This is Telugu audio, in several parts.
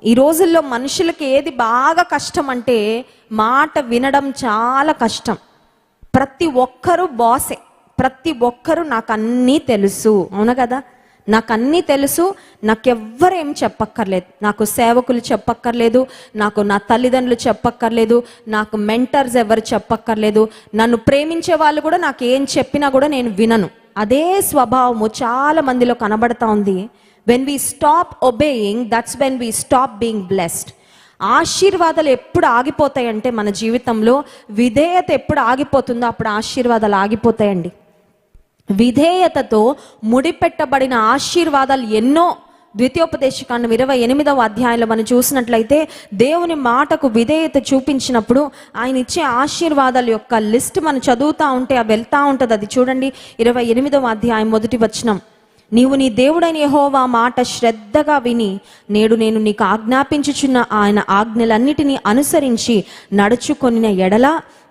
ఈ రోజుల్లో మనుషులకి ఏది బాగా కష్టం అంటే మాట వినడం చాలా కష్టం. ప్రతి ఒక్కరూ బాసే, ప్రతి ఒక్కరూ నాకు అన్నీ తెలుసు, అవునా కదా? నాకు అన్నీ తెలుసు, నాకెవ్వరేం చెప్పక్కర్లేదు, నాకు సేవకులు చెప్పక్కర్లేదు, నాకు నా తల్లిదండ్రులు చెప్పక్కర్లేదు, నాకు మెంటర్స్ ఎవరు చెప్పక్కర్లేదు, నన్ను ప్రేమించే వాళ్ళు కూడా నాకు ఏం చెప్పినా కూడా నేను వినను. అదే స్వభావము చాలా మందిలో కనబడతా ఉంది. when we stop obeying, that's when we stop being blessed. ఆశీర్వాదాలు ఎప్పుడు ఆగిపోతాయంటే మన జీవితంలో విధేయత ఎప్పుడు ఆగిపోతుందో అప్పుడు ఆశీర్వాదాలు ఆగిపోతాయండి. విధేయతతో ముడిపెట్టబడిన ఆశీర్వాదాలు ఎన్నో. ద్వితీయోపదేశకాండం 28వ అధ్యాయంలో మనం చూసినట్లయితే దేవుని మాటకు విధేయత చూపించినప్పుడు ఆయన ఇచ్చే ఆశీర్వాదాల యొక్క లిస్ట్ మనం చదువుతూ ఉంటే అవి వెళ్తూ ఉంటుంది. అది చూడండి, 28వ అధ్యాయం 1వ వచనం. నీవు నీ దేవుడైన యెహోవా మాట శ్రద్ధగా విని నేడు నేను నీకు ఆజ్ఞాపించుచున్న ఆయన ఆజ్ఞలన్నిటినీ అనుసరించి నడుచుకొనిన ఎడల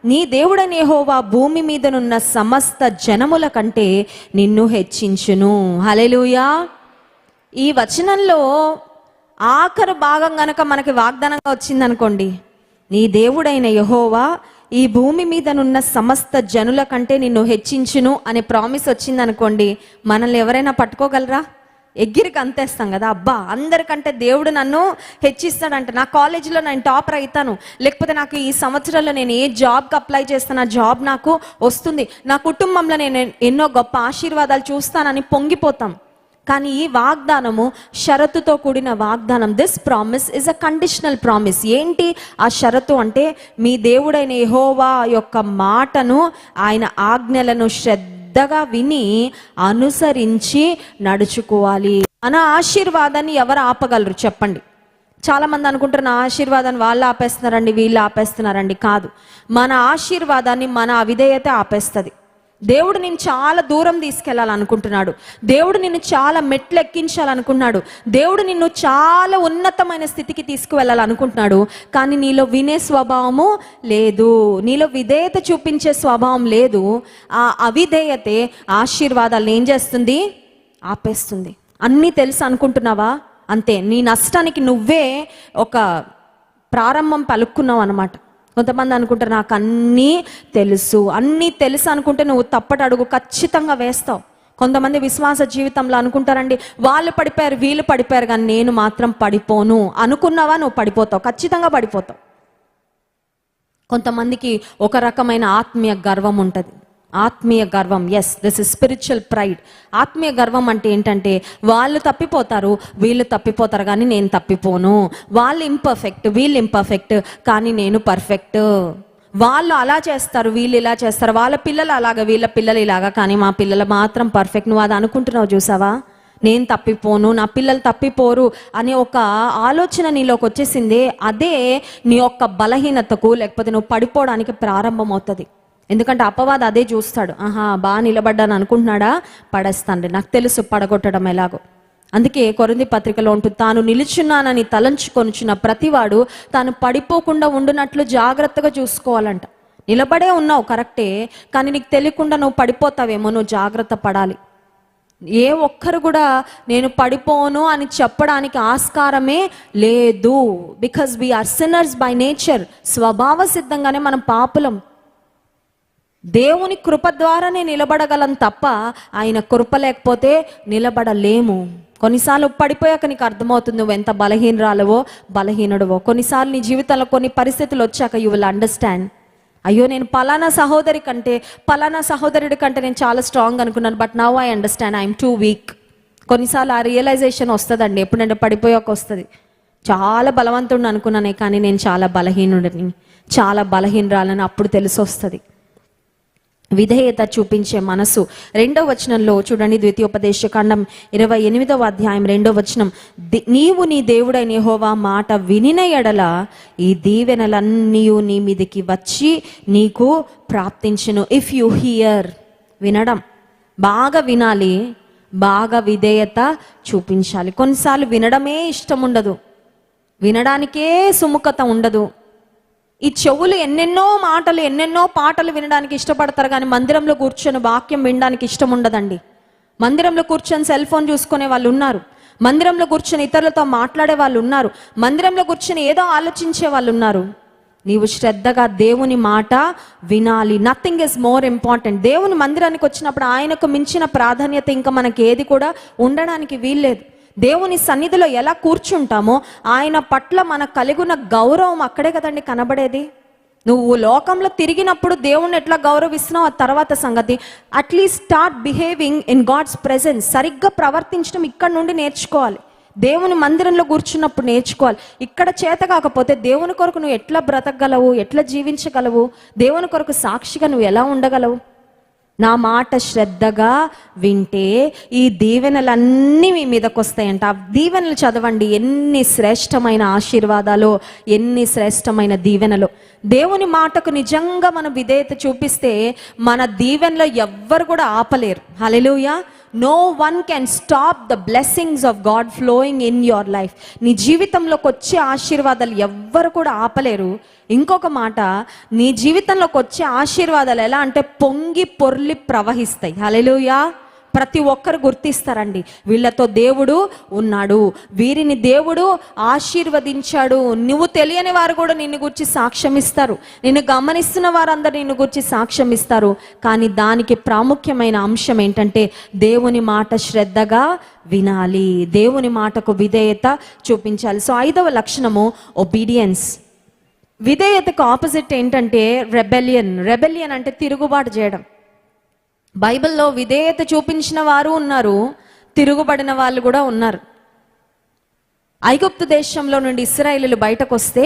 నీ దేవుడైన యెహోవా భూమి మీదనున్న సమస్త జనముల కంటే నిన్ను హెచ్చించును. హల్లెలూయా. ఈ వచనంలో ఆఖరు భాగం గనక మనకి వాగ్దానంగా వచ్చిందనుకోండి, నీ దేవుడైన యెహోవా ఈ భూమి మీదనున్న సమస్త జనుల కంటే నిన్ను హెచ్చించును అనే ప్రామిస్ వచ్చిందనుకోండి, మనల్ని ఎవరైనా పట్టుకోగలరా? ఎగ్గిరికి అంతేస్తాం కదా, అబ్బా అందరికంటే దేవుడు నన్ను హెచ్చిస్తాడంట, నా కాలేజీలో నేను టాపర్ అవుతాను, లేకపోతే నాకు ఈ సంవత్సరంలో నేను ఏ జాబ్కి అప్లై చేస్తాను ఆ జాబ్ నాకు వస్తుంది, నా కుటుంబంలో నేను ఎన్నో గొప్ప ఆశీర్వాదాలు చూస్తానని పొంగిపోతాం. కానీ ఈ వాగ్దానము షరతుతో కూడిన వాగ్దానం. This promise is a conditional promise. ఏంటి ఆ షరతు అంటే, మీ దేవుడైన యెహోవా యొక్క మాటను, ఆయన ఆజ్ఞలను శ్రద్ధగా విని అనుసరించి నడుచుకోవాలి. మన ఆశీర్వాదాన్ని ఎవరు ఆపగలరు చెప్పండి? చాలా మంది అనుకుంటారు నా ఆశీర్వాదాన్ని వాళ్ళు ఆపేస్తున్నారండి, వీళ్ళు ఆపేస్తున్నారండి. కాదు, మన ఆశీర్వాదాన్ని మన అవిధేయత ఆపేస్తుంది. దేవుడు నిన్ను చాలా దూరం తీసుకెళ్లాలనుకుంటున్నాడు, దేవుడు నిన్ను చాలా మెట్లు ఎక్కించాలనుకుంటున్నాడు, దేవుడు నిన్ను చాలా ఉన్నతమైన స్థితికి తీసుకువెళ్ళాలనుకుంటున్నాడు. కానీ నీలో వినే స్వభావము లేదు, నీలో విధేయత చూపించే స్వభావం లేదు. ఆ అవిధేయతే ఆశీర్వాదాలు ఏం చేస్తుంది? ఆపేస్తుంది. అన్నీ తెలుసు అనుకుంటున్నావా? అంతే, నీ నష్టానికి నువ్వే ఒక ప్రారంభం పలుక్కున్నావు అన్నమాట. కొంతమంది అనుకుంటారు నాకు అన్నీ తెలుసు, అన్నీ తెలుసు అనుకుంటే నువ్వు తప్పటి అడుగు ఖచ్చితంగా వేస్తావు. కొంతమంది విశ్వాస జీవితంలో అనుకుంటారండి, వాళ్ళు పడిపోయారు వీళ్ళు పడిపోయారు కానీ నేను మాత్రం పడిపోను అనుకున్నావా? నువ్వు పడిపోతావు, ఖచ్చితంగా పడిపోతావు. కొంతమందికి ఒక రకమైన ఆత్మీయ గర్వం ఉంటుంది. ఆత్మీయ గర్వం, yes, this is spiritual pride. ఆత్మీయ గర్వం అంటే ఏంటంటే, వాళ్ళు తప్పిపోతారు వీళ్ళు తప్పిపోతారు కానీ నేను తప్పిపోను, వాళ్ళు ఇంపర్ఫెక్ట్ వీళ్ళు ఇంపర్ఫెక్ట్ కానీ నేను పర్ఫెక్ట్, వాళ్ళు అలా చేస్తారు వీళ్ళు ఇలా చేస్తారు, వాళ్ళ పిల్లలు అలాగా వీళ్ళ పిల్లలు ఇలాగా కానీ మా పిల్లలు మాత్రం పర్ఫెక్ట్. నువ్వు అది అనుకుంటున్నావు చూసావా? నేను తప్పిపోను, నా పిల్లలు తప్పిపోరు అనే ఒక ఆలోచన నీలోకి వచ్చేసిందే, అదే నీ యొక్క బలహీనతకు లేకపోతే నువ్వు పడిపోవడానికి ప్రారంభం అవుతుంది. ఎందుకంటే అపవాది అదే చూస్తాడు. బాగా నిలబడ్డాను అనుకుంటున్నాడా? పడేస్తాను, నాకు తెలుసు పడగొట్టడం ఎలాగో. అందుకే కొరింథీ పత్రికలో ఉంటుంది, తాను నిలుచున్నానని తలంచుకొనుచున్న ప్రతివాడు తాను పడిపోకుండా ఉండునట్లు జాగ్రత్తగా చూసుకోవాలంట. నిలబడే ఉన్నావు కరెక్టే, కానీ నీకు తెలియకుండా నువ్వు పడిపోతావేమో, నువ్వు జాగ్రత్త పడాలి. ఏ ఒక్కరు కూడా నేను పడిపోను అని చెప్పడానికి ఆస్కారమే లేదు. Because we are sinners by nature. స్వభావ సిద్ధంగానే మనం పాపులం. దేవుని కృప ద్వారానే నిలబడగలం తప్ప ఆయన కృప లేకపోతే నిలబడలేము. కొన్నిసార్లు పడిపోయాక నీకు అర్థమవుతుంది నువ్వు ఎంత బలహీనరాలవో బలహీనుడవో. కొన్నిసార్లు నీ జీవితంలో కొన్ని పరిస్థితులు వచ్చాక యూ విల్ అండర్స్టాండ్, అయ్యో నేను పలానా సహోదరుడి కంటే నేను చాలా స్ట్రాంగ్ అనుకున్నాను, but now I understand I'm two week. కొన్నిసార్లు ఆ రియలైజేషన్ వస్తుందండి, ఎప్పుడంటే పడిపోయాక వస్తుంది. చాలా బలవంతుడిని అనుకున్నానే కానీ నేను చాలా బలహీనుడిని, చాలా బలహీనరాలని అప్పుడు తెలిసి వస్తుంది. విధేయత చూపించే మనసు. 2వ వచనంలో చూడండి, ద్వితీయోపదేశకాండం 28వ అధ్యాయం 2వ వచనం. నీవు నీ దేవుడైన యెహోవా మాట వినిన ఎడల ఈ దీవెనలన్నీ నీ మీదకి వచ్చి నీకు ప్రాప్తించును. ఇఫ్ యు హియర్, వినడం, బాగా వినాలి, బాగా విధేయత చూపించాలి. కొన్నిసార్లు వినడమే ఇష్టం ఉండదు, వినడానికే సుముఖత ఉండదు. ఈ చెవులు ఎన్నెన్నో మాటలు ఎన్నెన్నో పాటలు వినడానికి ఇష్టపడతారు కానీ మందిరంలో కూర్చొని వాక్యం వినడానికి ఇష్టం ఉండదండి. మందిరంలో కూర్చొని సెల్ ఫోన్ చూసుకునే వాళ్ళు ఉన్నారు, మందిరంలో కూర్చొని ఇతరులతో మాట్లాడే వాళ్ళు ఉన్నారు. మందిరంలో కూర్చొని ఏదో ఆలోచించే వాళ్ళు ఉన్నారు. నీవు శ్రద్ధగా దేవుని మాట వినాలి. Nothing is more important. దేవుని మందిరానికి వచ్చినప్పుడు ఆయనకు మించిన ప్రాధాన్యత ఇంకా మనకి ఏది కూడా ఉండడానికి వీల్లేదు. దేవుని సన్నిధిలో ఎలా కూర్చుంటామో ఆయన పట్ల మనకు కలిగిన గౌరవం అక్కడే కదండి కనబడేది. నువ్వు లోకంలో తిరిగినప్పుడు దేవుణ్ణి ఎట్లా గౌరవిస్తున్నావు ఆ తర్వాత సంగతి. At least start behaving in God's presence. సరిగ్గా ప్రవర్తించడం ఇక్కడ నుండి నేర్చుకోవాలి. దేవుని మందిరంలో కూర్చున్నప్పుడు నేర్చుకోవాలి. ఇక్కడ చేత కాకపోతే దేవుని కొరకు నువ్వు ఎట్లా బ్రతకగలవు, ఎట్లా జీవించగలవు, దేవుని కొరకు సాక్షిగా నువ్వు ఎలా ఉండగలవు? నా మాట శ్రద్ధగా వింటే ఈ దీవెనలన్నీ మీ మీదకి వస్తాయంట. ఆ దీవెనలు చదవండి. ఎన్ని శ్రేష్టమైన ఆశీర్వాదాలు, ఎన్ని శ్రేష్టమైన దీవెనలు. దేవుని మాటకు నిజంగా మనం విధేయత చూపిస్తే మన దీవెనలో ఎవ్వరు కూడా ఆపలేరు. హల్లెలూయా. No one can stop the blessings of God flowing in your life. నీ జీవితంలోకి వచ్చే ఆశీర్వాదాలు ఎవ్వరు కూడా ఆపలేరు. ఇంకొక మాట, నీ జీవితంలోకి వచ్చే ఆశీర్వాదాలు ఎలా అంటే పొంగి పొర్లి ప్రవహిస్తాయి. హల్లెలూయా. ప్రతి ఒక్కరు గుర్తిస్తారండి, వీళ్ళతో దేవుడు ఉన్నాడు, వీరిని దేవుడు ఆశీర్వదించాడు. నువ్వు తెలియని వారు కూడా నిన్ను గురించి సాక్ష్యం ఇస్తారు. నిన్ను గమనిస్తున్న వారందరూ నిన్ను గురించి సాక్ష్యం ఇస్తారు. కానీ దానికి ప్రాముఖ్యమైన అంశం ఏంటంటే దేవుని మాట శ్రద్ధగా వినాలి, దేవుని మాటకు విధేయత చూపించాలి. సో 5వ లక్షణము ఒబీడియన్స్. విధేయతకు ఆపోజిట్ ఏంటంటే రెబెలియన్. రెబెలియన్ అంటే తిరుగుబాటు చేయడం. బైబిల్లో విధేయత చూపించిన వారు ఉన్నారు, తిరుగుబడిన వాళ్ళు కూడా ఉన్నారు. ఐగుప్తు దేశంలో నుండి ఇశ్రాయేలీయులు బయటకు వస్తే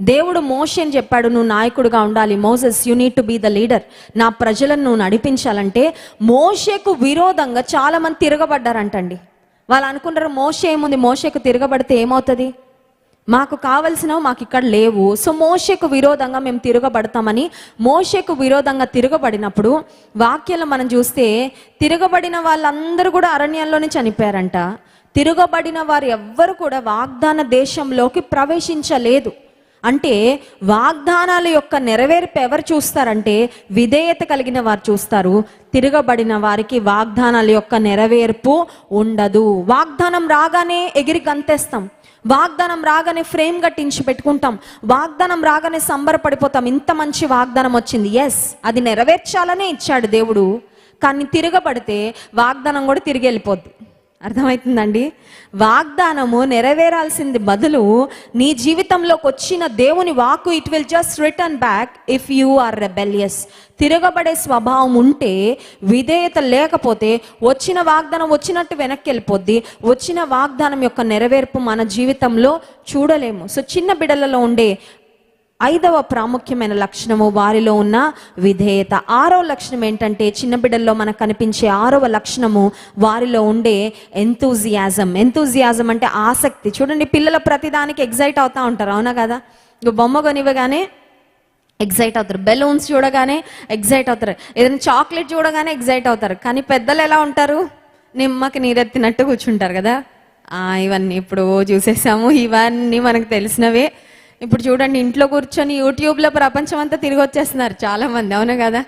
దేవుడు మోషేని చెప్పాడు, నువ్వు నాయకుడిగా ఉండాలి. Moses, you need to be the leader. నా ప్రజలను నువ్వు నడిపించాలంటే. మోషేకు విరోధంగా చాలా మంది తిరగబడ్డారంటండి. వాళ్ళు అనుకున్నారు మోషే ఏముంది, మోషేకు తిరగబడితే ఏమవుతుంది, మాకు కావలసినవి మాకు ఇక్కడ లేవు, సో మోషేకు విరోధంగా మేము తిరగబడతామని మోషేకు విరోధంగా తిరగబడినప్పుడు వాక్యాలు మనం చూస్తే తిరగబడిన వాళ్ళందరూ కూడా అరణ్యంలోనే చనిపోయారంట. తిరగబడిన వారు ఎవ్వరు కూడా వాగ్దాన దేశంలోకి ప్రవేశించలేదు. అంటే వాగ్దానాల యొక్క నెరవేర్పు ఎవరు చూస్తారంటే విధేయత కలిగిన వారు చూస్తారు. తిరగబడిన వారికి వాగ్దానాల యొక్క నెరవేర్పు ఉండదు. వాగ్దానం రాగానే ఎగిరి గంతేస్తాం, వాగ్దానం రాగానే ఫ్రేమ్ కట్టించి పెట్టుకుంటాం, వాగ్దానం రాగానే సంబరపడిపోతాం. ఇంత మంచి వాగ్దానం వచ్చింది, ఎస్ అది నెరవేర్చాలనే ఇచ్చాడు దేవుడు. కానీ తిరగబడితే వాగ్దానం కూడా తిరిగి వెళ్ళిపోద్ది. అర్థమవుతుందండి? వాగ్దానము నెరవేరాల్సింది బదులు నీ జీవితంలోకి వచ్చిన దేవుని వాక్కు it will just return back if you are rebellious. తిరగబడే స్వభావం ఉంటే, విధేయత లేకపోతే వచ్చిన వాగ్దానం వచ్చినట్టు వెనక్కి వెళ్ళిపోద్ది. వచ్చిన వాగ్దానం యొక్క నెరవేర్పు మన జీవితంలో చూడలేము. సో చిన్న బిడ్డలలో ఉండే 5వ ప్రాముఖ్యమైన లక్షణము వారిలో ఉన్న విధేయత. 6వ లక్షణం ఏంటంటే చిన్న బిడ్డల్లో మనకు కనిపించే 6వ లక్షణము వారిలో ఉండే ఎంతూజియాజం. ఎంతూజియాజం అంటే ఆసక్తి. చూడండి, పిల్లల ప్రతిదానికి ఎగ్జైట్ అవుతూ ఉంటారు, అవునా కదా? బొమ్మ కొనివ్వగానే ఎగ్జైట్ అవుతారు, బెలూన్స్ చూడగానే ఎగ్జైట్ అవుతారు, ఏదైనా చాక్లెట్ చూడగానే ఎగ్జైట్ అవుతారు. కానీ పెద్దలు ఎలా ఉంటారు? నిమ్మకి నీరెత్తినట్టు కూర్చుంటారు కదా. ఇవన్నీ ఇప్పుడు చూసేసాము, ఇవన్నీ మనకు తెలిసినవే. ఇప్పుడు చూడండి, ఇంట్లో కూర్చొని యూట్యూబ్లో ప్రపంచం అంతా తిరిగి వచ్చేస్తున్నారు చాలామంది, అవును కదా?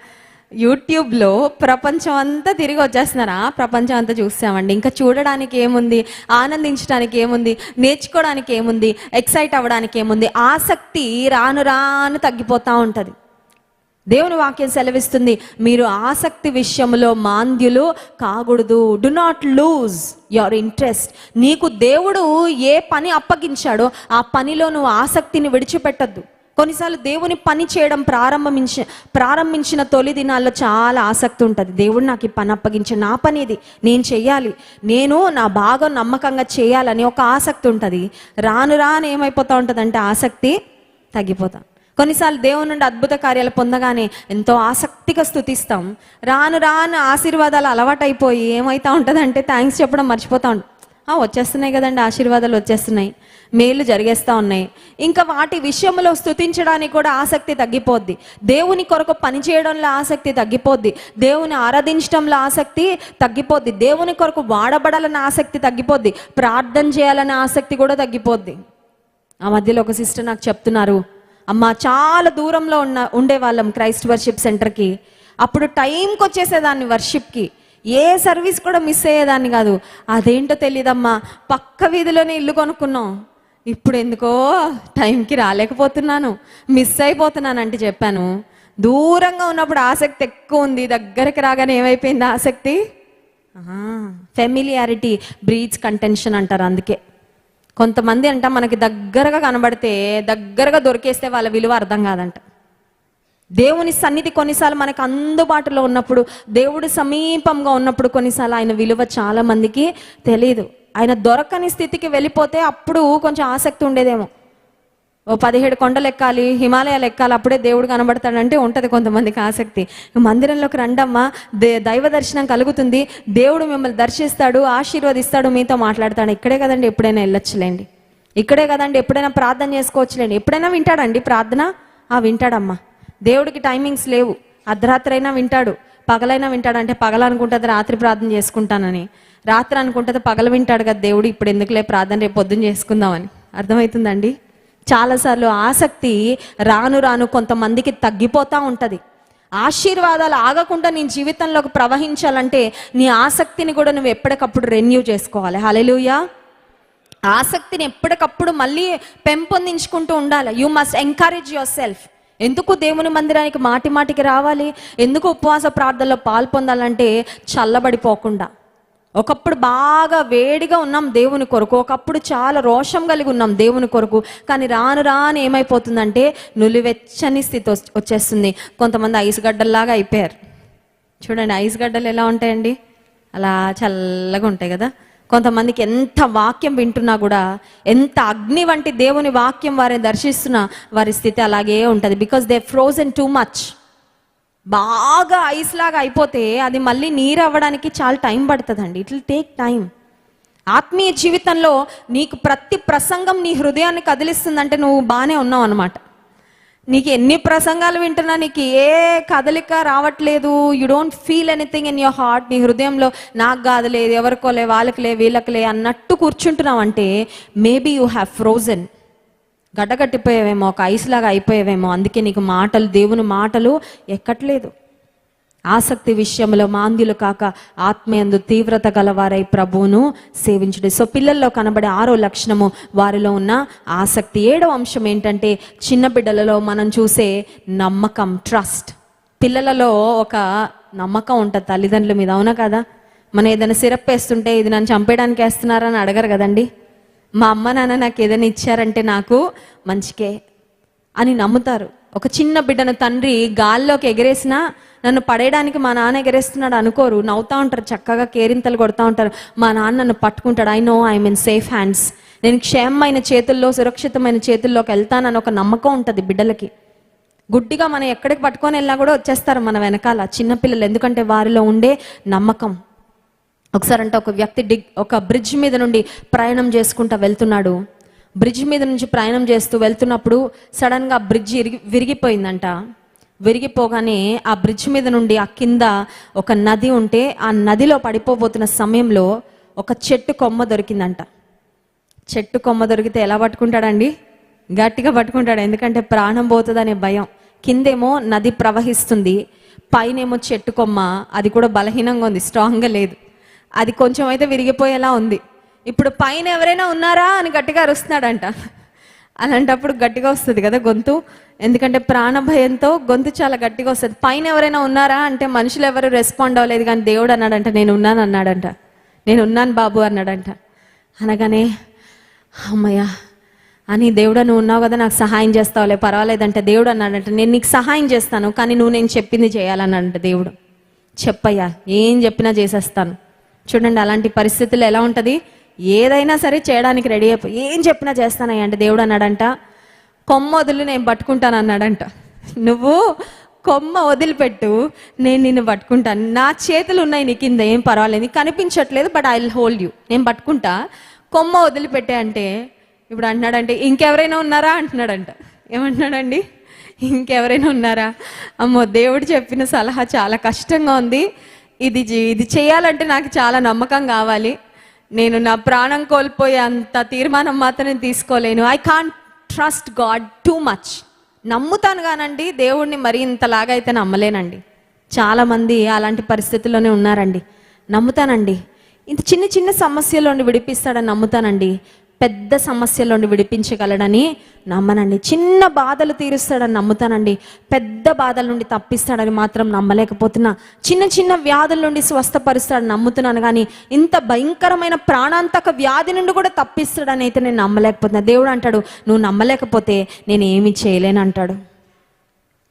యూట్యూబ్లో ప్రపంచం అంతా తిరిగి వచ్చేస్తున్నారు. ప్రపంచం అంతా చూస్తామండి, ఇంకా చూడడానికి ఏముంది, ఆనందించడానికి ఏముంది, నేర్చుకోవడానికి ఏముంది, ఎక్సైట్ అవ్వడానికి ఏముంది? ఆసక్తి రాను రాను తగ్గిపోతూ ఉంటుంది. దేవుని వాక్యం సెలవిస్తుంది, మీరు ఆసక్తి విషయంలో మాంద్యులు కాకూడదు. Do not lose your interest. నీకు దేవుడు ఏ పని అప్పగించాడో ఆ పనిలో నువ్వు ఆసక్తిని విడిచిపెట్టద్దు. కొన్నిసార్లు దేవుని పని చేయడం ప్రారంభించిన తొలి దినాల్లో చాలా ఆసక్తి ఉంటుంది. దేవుడు నాకు ఈ పని అప్పగించాడు, నా పని ఇది, నేను చెయ్యాలి, నేను నా బాగా నమ్మకంగా చేయాలని ఒక ఆసక్తి ఉంటుంది. రాను రాను ఏమైపోతూ ఉంటుందంటే ఆసక్తి తగ్గిపోతాం. కొన్నిసార్లు దేవుని నుండి అద్భుత కార్యాలు పొందగానే ఎంతో ఆసక్తిగా స్తుతిస్తాం. రాను రాను ఆశీర్వాదాలు అలవాటైపోయి ఏమవుతూ ఉంటుందంటే థ్యాంక్స్ చెప్పడం మర్చిపోతూ ఉంటాం. వచ్చేస్తున్నాయి కదండి, ఆశీర్వాదాలు వచ్చేస్తున్నాయి, మేలు జరిగేస్తూ ఉన్నాయి. ఇంకా వాటి విషయంలో స్తుతించడానికి కూడా ఆసక్తి తగ్గిపోద్ది. దేవుని కొరకు పని చేయడంలో ఆసక్తి తగ్గిపోద్ది. దేవుని ఆరాధించడంలో ఆసక్తి తగ్గిపోద్ది. దేవుని కొరకు వాడబడాలన్న ఆసక్తి తగ్గిపోద్ది. ప్రార్థన చేయాలన్న ఆసక్తి కూడా తగ్గిపోద్ది. ఆ మధ్యలో ఒక సిస్టర్ నాకు చెప్తున్నారు, అమ్మ చాలా దూరంలో ఉండేవాళ్ళం క్రైస్ట్ వర్షిప్ సెంటర్కి. అప్పుడు టైంకి వచ్చేసేదాన్ని వర్షిప్కి. ఏ సర్వీస్ కూడా మిస్ అయ్యేదాన్ని కాదు. అదేంటో తెలియదమ్మా, పక్క వీధిలోనే ఇల్లు కొనుక్కున్నాం, ఇప్పుడు ఎందుకో టైంకి రాలేకపోతున్నాను, మిస్ అయిపోతున్నాను అంటే చెప్పాను. దూరంగా ఉన్నప్పుడు ఆసక్తి ఎక్కువ ఉంది, దగ్గరికి రాగానే ఏమైపోయింది ఆసక్తి? ఫెమిలియారిటీ బ్రీడ్స్ కంటెన్షన్ అంటారు. అందుకే కొంతమంది అంట మనకి దగ్గరగా కనబడితే, దగ్గరగా దొరికేస్తే వాళ్ళ విలువ అర్థం కాదంట. దేవుని సన్నిధి కొన్నిసార్లు మనకు అందుబాటులో ఉన్నప్పుడు, దేవుడు సమీపంగా ఉన్నప్పుడు కొన్నిసార్లు ఆయన విలువ చాలా మందికి తెలియదు. ఆయన దొరకని స్థితికి వెళ్ళిపోతే అప్పుడు కొంచెం ఆసక్తి ఉండేదేమో. ఓ 17 కొండలు ఎక్కాలి, హిమాలయాలు ఎక్కాలి, అప్పుడే దేవుడు కనబడతాడంటే ఉంటుంది కొంతమందికి ఆసక్తి. మందిరంలోకి రండమ్మా, దైవ దర్శనం కలుగుతుంది, దేవుడు మిమ్మల్ని దర్శిస్తాడు, ఆశీర్వదిస్తాడు, మీతో మాట్లాడతాడు. ఇక్కడే కదండి ఎప్పుడైనా వెళ్ళొచ్చులేండి, ఇక్కడే కదండి ఎప్పుడైనా ప్రార్థన చేసుకోవచ్చులేండి. ఎప్పుడైనా వింటాడండి ప్రార్థన? వింటాడమ్మా. దేవుడికి టైమింగ్స్ లేవు. అర్ధరాత్రి అయినా వింటాడు, పగలైనా వింటాడు. అంటే పగల అనుకుంటుంది రాత్రి ప్రార్థన చేసుకుంటానని, రాత్రి అనుకుంటుంది పగల వింటాడు కదా దేవుడు, ఇప్పుడు ఎందుకులే ప్రార్థన, రేపు పొద్దున్న చేసుకుందామని. అర్థమవుతుందండి? చాలాసార్లు ఆసక్తి రాను రాను కొంతమందికి తగ్గిపోతూ ఉంటుంది. ఆశీర్వాదాలు ఆగకుండా నీ జీవితంలోకి ప్రవహించాలంటే నీ ఆసక్తిని కూడా నువ్వు ఎప్పటికప్పుడు రెన్యూ చేసుకోవాలి. హల్లెలూయా. ఆసక్తిని ఎప్పటికప్పుడు మళ్ళీ పెంపొందించుకుంటూ ఉండాలి. You must encourage your self. ఎందుకు దేవుని మందిరానికి మాటి మాటికి రావాలి, ఎందుకు ఉపవాస ప్రార్థనలో పాల్పొందాలంటే చల్లబడిపోకుండా. ఒకప్పుడు బాగా వేడిగా ఉన్నాం దేవుని కొరకు, ఒకప్పుడు చాలా రోషం కలిగి ఉన్నాం దేవుని కొరకు, కానీ రాను రాను ఏమైపోతుందంటే నులివెచ్చని స్థితి వచ్చేస్తుంది. కొంతమంది ఐస్ గడ్డల్లాగా అయిపోయారు. చూడండి, ఐస్ గడ్డలు ఎలా ఉంటాయండి? అలా చల్లగా ఉంటాయి కదా. కొంతమందికి ఎంత వాక్యం వింటున్నా కూడా, ఎంత అగ్ని వంటి దేవుని వాక్యం వారిని దర్శిస్తున్నా వారి స్థితి అలాగే ఉంటుంది. Because they frozen too much. బాగా ఐస్ లాగా అయిపోతే అది మళ్ళీ నీరు అవ్వడానికి చాలా టైం పడుతుందండి. It will take time. ఆత్మీయ జీవితంలో నీకు ప్రతి ప్రసంగం నీ హృదయాన్ని కదిలిస్తుందంటే నువ్వు బాగానే ఉన్నావు అనమాట. నీకు ఎన్ని ప్రసంగాలు వింటున్నా నీకు ఏ కదలిక రావట్లేదు, you don't feel anything in your heart. నీ హృదయంలో నాకు కాదులేదు, ఎవరికోలే, వాళ్ళకిలే, వీళ్ళకిలే అన్నట్టు కూర్చుంటున్నావు అంటే మేబీ యూ హ్యావ్ ఫ్రోజన్. గడ్డగట్టిపోయేవేమో, ఒక ఐస్ లాగా అయిపోయేవేమో. అందుకే నీకు మాటలు, దేవుని మాటలు ఎక్కట్లేదు. ఆసక్తి విషయంలో మాంద్యులు కాక ఆత్మయందు తీవ్రత గలవారై ప్రభువును సేవించుడు. సో పిల్లల్లో కనబడే 6వ లక్షణము వారిలో ఉన్న ఆసక్తి. 7వ అంశం ఏంటంటే చిన్న బిడ్డలలో మనం చూసే నమ్మకం, ట్రస్ట్. పిల్లలలో ఒక నమ్మకం ఉంటుంది తల్లిదండ్రుల మీద, అవునా కదా? మనం ఏదైనా సిరప్ వేస్తుంటే ఇది నన్ను చంపేయడానికి వేస్తున్నారని అడగరు కదండి. మా అమ్మ నాన్న నాకు ఏదైనా ఇచ్చారంటే నాకు మంచికే అని నమ్ముతారు. ఒక చిన్న బిడ్డను తండ్రి గాల్లోకి ఎగరేసినా నన్ను పడేయడానికి మా నాన్న ఎగరేస్తున్నాడు అనుకోరు, నవ్వుతూ ఉంటారు, చక్కగా కేరింతలు కొడతా ఉంటారు. మా నాన్న నన్ను పట్టుకుంటాడు, I know I'm in safe hands, నేను క్షేమమైన చేతుల్లో, సురక్షితమైన చేతుల్లోకి వెళ్తానని ఒక నమ్మకం ఉంటుంది బిడ్డలకి. గుడ్డిగా మనం ఎక్కడికి పట్టుకొని వెళ్ళినా కూడా వచ్చేస్తారు మన వెనకాల చిన్నపిల్లలు, ఎందుకంటే వారిలో ఉండే నమ్మకం. ఒకసారి అంటే ఒక వ్యక్తి ఒక బ్రిడ్జ్ మీద నుండి ప్రయాణం చేసుకుంటూ వెళ్తున్నాడు. బ్రిడ్జ్ మీద నుంచి ప్రయాణం చేస్తూ వెళ్తున్నప్పుడు సడన్గా బ్రిడ్జ్ విరిగిపోయిందంట. విరిగిపోగానే ఆ బ్రిడ్జ్ మీద నుండి ఆ కింద ఒక నది ఉంటే ఆ నదిలో పడిపోబోతున్న సమయంలో ఒక చెట్టు కొమ్మ దొరికిందంట. చెట్టు కొమ్మ దొరికితే ఎలా పట్టుకుంటాడండి? గట్టిగా పట్టుకుంటాడు, ఎందుకంటే ప్రాణం పోతుందనే భయం. కిందేమో నది ప్రవహిస్తుంది, పైనేమో చెట్టు కొమ్మ, అది కూడా బలహీనంగా ఉంది, స్ట్రాంగ్గా లేదు. అది కొంచెం అయితే విరిగిపోయేలా ఉంది. ఇప్పుడు పైన ఎవరైనా ఉన్నారా అని గట్టిగా అరుస్తున్నాడంట. అలాంటప్పుడు గట్టిగా వస్తుంది కదా గొంతు, ఎందుకంటే ప్రాణ భయంతో గొంతు చాలా గట్టిగా వస్తుంది. పైన ఎవరైనా ఉన్నారా అంటే మనుషులు ఎవరు రెస్పాండ్ అవ్వలేదు, కానీ దేవుడు అన్నాడంట, నేను ఉన్నాను అన్నాడంట. నేను ఉన్నాను బాబు అన్నాడంట. అనగానే అమ్మయ్య అని, దేవుడా నువ్వు ఉన్నావు కదా, నాకు సహాయం చేస్తావులే, పర్వాలేదంటే దేవుడు అన్నాడంట, నేను నీకు సహాయం చేస్తాను, కానీ నువ్వు నేను చెప్పింది చేయాలన్నాడంట దేవుడు. చెప్పయ్యా, ఏం చెప్పినా చేసేస్తాను. చూడండి, అలాంటి పరిస్థితుల్లో ఎలా ఉంటుంది, ఏదైనా సరే చేయడానికి రెడీ అయిపోయి ఏం చెప్పినా చేస్తానయ్యా అంటే దేవుడు అన్నాడంట, కొమ్మ వదిలి నేను పట్టుకుంటాను అన్నాడంట. నువ్వు కొమ్మ వదిలిపెట్టు, నేను నిన్ను పట్టుకుంటాను, నా చేతులు ఉన్నాయి నీ కింద, ఏం పర్వాలేదు, నీకు కనిపించట్లేదు, but I will hold you, నేను పట్టుకుంటా, కొమ్మ వదిలిపెట్టే అంటే ఇప్పుడు అంటున్నాడంటే ఇంకెవరైనా ఉన్నారా అంటున్నాడంట. ఏమంటున్నాడండి? ఇంకెవరైనా ఉన్నారా? అమ్మో, దేవుడు చెప్పిన సలహా చాలా కష్టంగా ఉంది, ఇది చేయాలంటే నాకు చాలా నమ్మకం కావాలి, నేను నా ప్రాణం కోల్పోయే అంత తీర్మానం మాత్రం తీసుకోలేను. I can't trust God too much. నమ్ముతాను కానండి, దేవుడిని మరి ఇంతలాగా అయితే నమ్మలేనండి. చాలామంది అలాంటి పరిస్థితుల్లోనే ఉన్నారండి. నమ్ముతానండి. ఇంత చిన్న చిన్న సమస్యల నుండి విడిపిస్తాడని నమ్ముతానండి. పెద్ద సమస్యల నుండి విడిపించగలడని నమ్మనండి. చిన్న బాధలు తీరుస్తాడని నమ్ముతానండి. పెద్ద బాధల నుండి తప్పిస్తాడని మాత్రం నమ్మలేకపోతున్నా. చిన్న చిన్న వ్యాధుల నుండి స్వస్థపరుస్తాడని నమ్ముతున్నాను, కానీ ఇంత భయంకరమైన ప్రాణాంతక వ్యాధి నుండి కూడా తప్పిస్తాడని అయితే నేను నమ్మలేకపోతున్నా. దేవుడు అంటాడు, నువ్వు నమ్మలేకపోతే నేను ఏమి చేయలేను అంటాడు.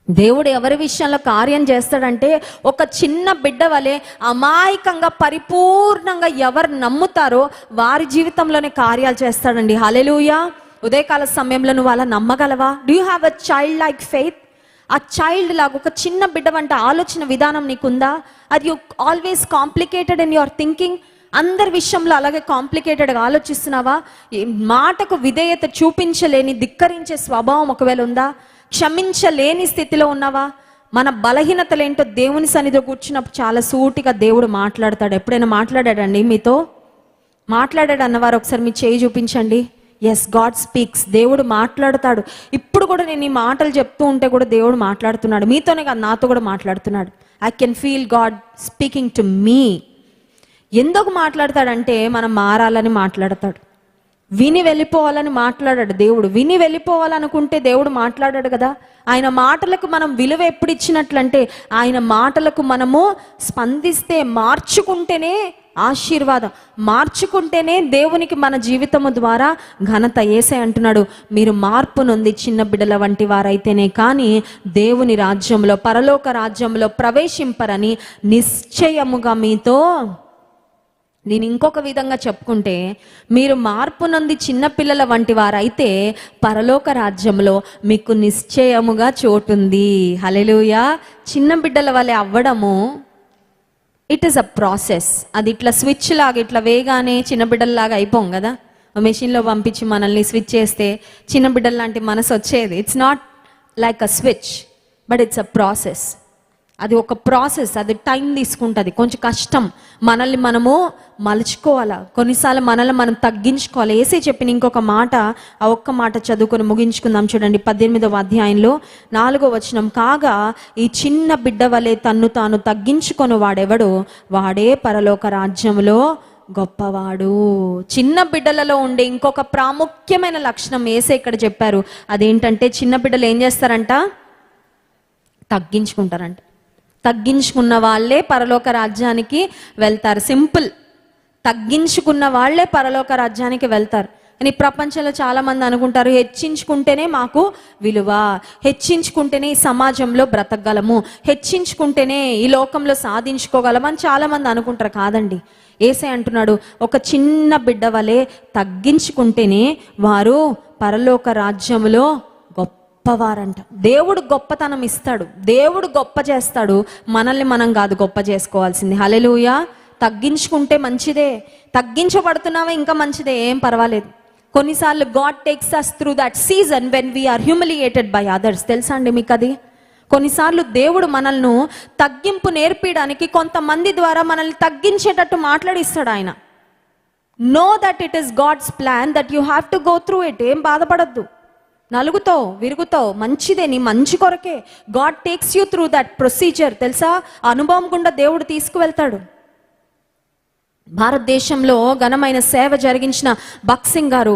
దేవుడు ఎవరి విషయంలో కార్యం చేస్తాడంటే, ఒక చిన్న బిడ్డ వలె అమాయకంగా పరిపూర్ణంగా ఎవరు నమ్ముతారో వారి జీవితంలోనే కార్యాలు చేస్తాడండి. హల్లెలూయా. ఉదయకాల సమయంలో నువ్వు అలా నమ్మగలవా? Do you have a child like faith? ఆ చైల్డ్ లాగా ఒక చిన్న బిడ్డ వంటి ఆలోచన విధానం నీకుందా? అది you always complicated in your thinking? అందరి విషయంలో అలాగే కాంప్లికేటెడ్గా ఆలోచిస్తున్నావా? మాటకు విధేయత చూపించలేని ధిక్కరించే స్వభావం ఒకవేళ ఉందా? క్షమించలేని స్థితిలో ఉన్నావా? మన బలహీనతలేంటో దేవుని సన్నిధిలో కూర్చున్నప్పుడు చాలా సూటిగా దేవుడు మాట్లాడతాడు. ఎప్పుడైనా మాట్లాడాడండి మీతో? మాట్లాడాడు అన్నవారు ఒకసారి మీ చేయి చూపించండి. Yes, God speaks. దేవుడు మాట్లాడతాడు. ఇప్పుడు కూడా నేను ఈ మాటలు చెప్తూ ఉంటే కూడా దేవుడు మాట్లాడుతున్నాడు. మీతోనే కాదు, నాతో కూడా మాట్లాడుతున్నాడు. I can feel God speaking to me. ఎందుకు మాట్లాడతాడంటే మనం మారాలని మాట్లాడతాడు. విని వెళ్ళిపోవాలని మాట్లాడాడు దేవుడు. విని వెళ్ళిపోవాలనుకుంటే దేవుడు మాట్లాడాడు కదా. ఆయన మాటలకు మనం విలువ ఎప్పుడు ఇచ్చినట్లంటే, ఆయన మాటలకు మనము స్పందిస్తే, మార్చుకుంటేనే ఆశీర్వాదం, మార్చుకుంటేనే దేవునికి మన జీవితము ద్వారా ఘనత. యేసే అంటున్నాడు, మీరు మార్పు నొంది చిన్న బిడ్డల వంటి వారైతేనే కానీ దేవుని రాజ్యంలో, పరలోక రాజ్యంలో ప్రవేశింపరని నిశ్చయముగా మీతో. నేను ఇంకొక విధంగా చెప్పుకుంటే, మీరు మార్పు నొంది చిన్నపిల్లల వంటి వారైతే పరలోక రాజ్యంలో మీకు నిశ్చయముగా చోటుంది. హల్లెలూయా. చిన్న బిడ్డల వలె అవ్వడము ఇట్ ఈస్ అ ప్రాసెస్. అది ఇట్లా స్విచ్ లాగా ఇట్లా వేగానే చిన్న బిడ్డల్లాగా అయిపోం కదా. మెషిన్లో పంపించి మనల్ని స్విచ్ చేస్తే చిన్న బిడ్డల లాంటి మనసు వచ్చేది. It's not like a switch, but it's a process. అది ఒక ప్రాసెస్. అది టైం తీసుకుంటుంది, కొంచెం కష్టం. మనల్ని మనము మలుచుకోవాలా, కొన్నిసార్లు మనల్ని మనం తగ్గించుకోవాలి. యేసే చెప్పిన ఇంకొక మాట, ఆ ఒక్క మాట చదువుకొని ముగించుకుందాం. చూడండి 18వ అధ్యాయంలో 4వ వచనం. కాగా ఈ చిన్న బిడ్డ వలె తన్ను తాను తగ్గించుకొని వాడెవడు, వాడే పరలోక రాజ్యంలో గొప్పవాడు. చిన్న బిడ్డలలో ఉండే ఇంకొక ప్రాముఖ్యమైన లక్షణం యేసే ఇక్కడ చెప్పారు. అదేంటంటే, చిన్న బిడ్డలు ఏం చేస్తారంట? తగ్గించుకుంటారంట. తగ్గించుకున్న వాళ్ళే పరలోక రాజ్యానికి వెళ్తారు. సింపుల్. తగ్గించుకున్న వాళ్ళే పరలోక రాజ్యానికి వెళ్తారు. కానీ ప్రపంచంలో చాలా మంది అనుకుంటారు, హెచ్చించుకుంటేనే మాకు విలువ, హెచ్చించుకుంటేనే ఈ సమాజంలో బ్రతకగలము, హెచ్చించుకుంటేనే ఈ లోకంలో సాధించుకోగలము అని చాలా మంది అనుకుంటారు. కాదండి. యేసే అంటున్నాడు, ఒక చిన్న బిడ్డ వలె తగ్గించుకుంటేనే వారు పరలోక రాజ్యములో గొప్పవారంట. దేవుడు గొప్పతనం ఇస్తాడు, దేవుడు గొప్ప చేస్తాడు. మనల్ని మనం కాదు గొప్ప చేసుకోవాల్సింది. హల్లెలూయా. తగ్గించుకుంటే మంచిదే, తగ్గించబడుతున్నావా ఇంకా మంచిదే, ఏం పర్వాలేదు. కొన్నిసార్లు God takes us through that season when we are humiliated by others. తెలుసా అండి మీకు అది? కొన్నిసార్లు దేవుడు మనల్ని తగ్గింపు నేర్పించడానికి కొంతమంది ద్వారా మనల్ని తగ్గించేటట్టు మాట్లాడిస్తాడు ఆయన. Know that it is God's plan, that you have to go through it. ఏం బాధపడద్దు, నలుగుతావు, విరుగుతావు, మంచిదే, నీ మంచి కొరకే. God takes you through that procedure. తెలుసా? అనుభవం గుండా దేవుడు తీసుకువెళ్తాడు. భారతదేశంలో ఘనమైన సేవ జరిగించిన భక్సింగ్ గారు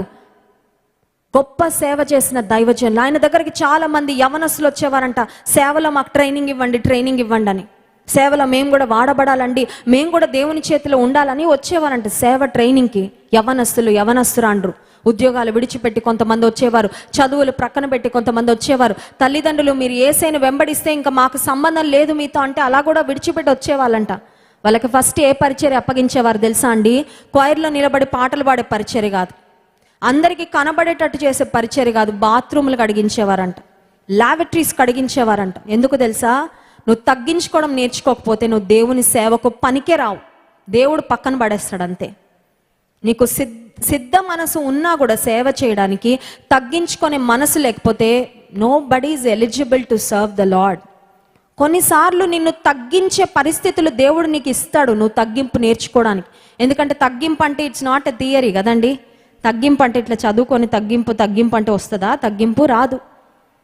గొప్ప సేవ చేసిన దైవజనులు. ఆయన దగ్గరికి చాలా మంది యవనస్తులు వచ్చేవారంట. సేవలో మాకు ట్రైనింగ్ ఇవ్వండి, ట్రైనింగ్ ఇవ్వండి అని. సేవలో మేము కూడా వాడబడాలండి, మేము కూడా దేవుని చేతిలో ఉండాలని వచ్చేవారంట సేవ ట్రైనింగ్కి. యవనస్తురాండ్రు. ఉద్యోగాలు విడిచిపెట్టి కొంతమంది వచ్చేవారు, చదువులు ప్రక్కన పెట్టి కొంతమంది వచ్చేవారు. తల్లిదండ్రులు మీరు యేసయ్యను వెంబడిస్తే ఇంకా మాకు సంబంధం లేదు మీతో అంటే అలా కూడా విడిచిపెట్టి వచ్చేవాళ్ళంట. వాళ్ళకి ఫస్ట్ ఏ పరిచర్య అప్పగించేవారు తెలుసా అండి? క్వైర్లో నిలబడి పాటలు పాడే పరిచర్య కాదు, అందరికీ కనబడేటట్టు చేసే పరిచర్య కాదు, బాత్రూములు కడిగించేవారంట, లాబరేటరీస్ కడిగించేవారంట. ఎందుకు తెలుసా? నువ్వు తగ్గించుకోవడం నేర్చుకోకపోతే నువ్వు దేవుని సేవకు పనికే రావు. దేవుడు పక్కన పడేస్తాడు అంతే. నీకు సిద్ధ మనసు ఉన్నా కూడా సేవ చేయడానికి తగ్గించుకునే మనసు లేకపోతే nobody is eligible to serve the Lord. కొన్నిసార్లు నిన్ను తగ్గించే పరిస్థితులు దేవుడు నీకు ఇస్తాడు, నువ్వు తగ్గింపు నేర్చుకోవడానికి. ఎందుకంటే తగ్గింపు అంటే ఇట్స్ నాట్ ఎ థియరీ కదండి. తగ్గింపు అంటే ఇట్లా చదువుకొని తగ్గింపు అంటే వస్తుందా? తగ్గింపు రాదు.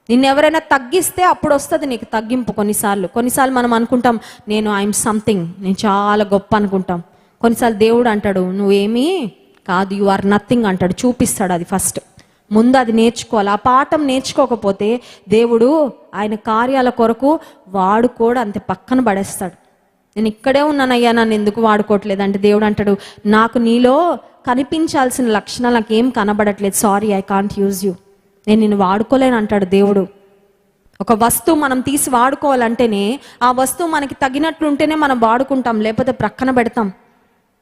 నిన్ను ఎవరైనా తగ్గిస్తే అప్పుడు వస్తుంది నీకు తగ్గింపు. కొన్నిసార్లు మనం అనుకుంటాం, నేను ఐఎమ్ సంథింగ్, నేను చాలా గొప్ప అనుకుంటాం. కొన్నిసార్లు దేవుడు అంటాడు నువ్వేమీ కాదు, యు ఆర్ నథింగ్ అంటాడు, చూపిస్తాడు. అది ఫస్ట్ ముందు అది నేర్చుకోవాలి. ఆ పాఠం నేర్చుకోకపోతే దేవుడు ఆయన కార్యాల కొరకు వాడుకోడు, అంతే పక్కన పడేస్తాడు. నేను ఇక్కడే ఉన్నానయ్యా, నన్ను ఎందుకు వాడుకోవట్లేదు అంటే దేవుడు అంటాడు నాకు నీలో కనిపించాల్సిన లక్షణాలు నాకు ఏం కనబడట్లేదు, sorry I can't use you, నేను నిన్ను వాడుకోలేను అంటాడు దేవుడు. ఒక వస్తువు మనం తీసి వాడుకోవాలంటేనే ఆ వస్తువు మనకి తగినట్లుంటేనే మనం వాడుకుంటాం, లేకపోతే ప్రక్కన పెడతాం.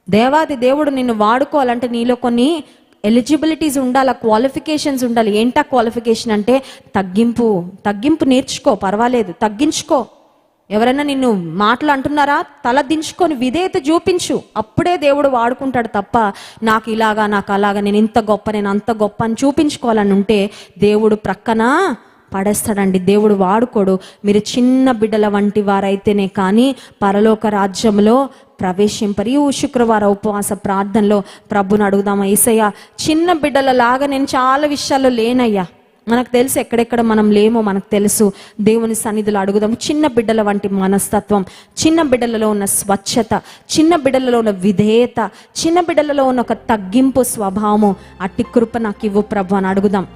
దేవాది దేవుడు నిన్ను వాడుకోవాలంటే నీలో కొన్ని ఎలిజిబిలిటీస్ ఉండాలి, క్వాలిఫికేషన్స్ ఉండాలి. ఏంటా క్వాలిఫికేషన్ అంటే తగ్గింపు నేర్చుకో, పర్వాలేదు తగ్గించుకో. ఎవరైనా నిన్ను మాటలు అంటున్నారా, తల దించుకొని విధేయత చూపించు, అప్పుడే దేవుడు వాడుకుంటాడు. తప్ప నాకు ఇలాగా నాకు అలాగా, నేను ఇంత గొప్ప నేను అంత గొప్ప అని చూపించుకోవాలని ఉంటే దేవుడు ప్రక్కన పడేస్తాడండి, దేవుడు వాడుకోడు. మీరు చిన్న బిడ్డల వంటి వారైతేనే కానీ పరలోక రాజ్యంలో ప్రవేశింపరు. ఈ శుక్రవారం ఉపవాస ప్రార్థనలో ప్రభుని అడుగుదామా, యేసయ్యా చిన్న బిడ్డల లాగా నేను చాలా విషయాల్లో లేనయ్యా, మనకు తెలుసు ఎక్కడెక్కడ మనం లేమో మనకు తెలుసు. దేవుని సన్నిధిలో అడుగుదాం చిన్న బిడ్డల వంటి మనస్తత్వం, చిన్న బిడ్డలలో ఉన్న స్వచ్ఛత, చిన్న బిడ్డలలో ఉన్న విధేయత, చిన్న బిడ్డలలో ఉన్న ఒక తగ్గింపు స్వభావము, అట్టి కృప నాకు ఇవ్వు ప్రభు అని అడుగుదాం.